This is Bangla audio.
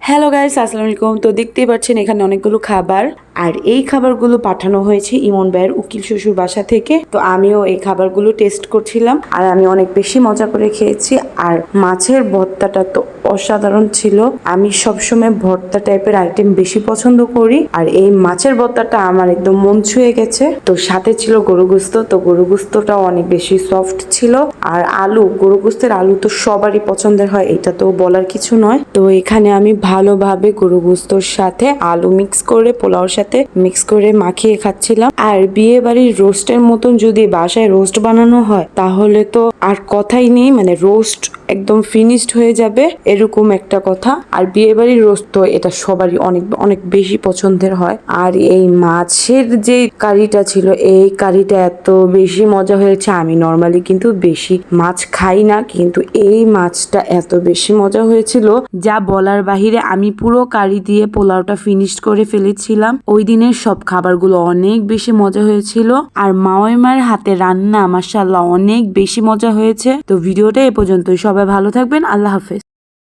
হ্যালো গাইস, আসসালামু আলাইকুম। তো দেখতেই পাচ্ছেন এখানে অনেকগুলো খাবার, আর এই খাবারগুলো পাঠানো হয়েছে ইমন ভাইয়ের উকিল শ্বশুর বাসা থেকে। তো আমিও এই খাবারগুলো টেস্ট করছিলাম, আর আমি অনেক বেশি মজা করে খেয়েছি। আর মাছের ভর্তাটা তো অসাধারণ ছিল। আমি সবসময় ভর্তা টাইপের আইটেম বেশি পছন্দ করি, আর এই মাছের ভর্তাটা আমার একদম মন ছুঁয়ে গেছে। তো সাথে ছিল গরু গোস্ত, তো গরু গোস্তটাও অনেক বেশি সফট ছিল। আর আলু, গরু গোস্তের আলু তো সবারই পছন্দের হয়, এটা তো বলার কিছু নয়। তো এখানে আমি ভালোভাবে গরু গোস্তর সাথে আলু মিক্স করে, পোলাওর সাথে মিক্স করে মাখিয়ে খাচ্ছিলাম। আর বিয়ে বাড়ির রোস্টের মতন যদি বাসায় রোস্ট বানানো হয় তাহলে তো আর কথাই নেই, মানে রোস্ট একদম ফিনিশড হয়ে যাবে, এরকম একটা কথা। আর বিয়ে বাড়ির রোস্ট তো এটা সবারই অনেক অনেক বেশি পছন্দের হয়। আর এই মাছের যে কারিটা ছিল, এই কারিটা এত বেশি মজা হয়েছে। আমি নর্মালি কিন্তু বেশি মাছ খাই না, কিন্তু এই মাছটা এত বেশি মজা হয়েছিল যা বলার বাহিরে। আমি পুরো কারি দিয়ে পোলাওটা ফিনিশড করে ফেলেছিলাম। ওই দিনের সব খাবারগুলো অনেক বেশি মজা হয়েছিল। আর মাওয়াইমার হাতে রান্না মাশাআল্লাহ অনেক বেশি মজা হয়েছে। তো ভিডিওটা এ পর্যন্তই। সবাই ভালো থাকবেন। আল্লাহ হাফেজ।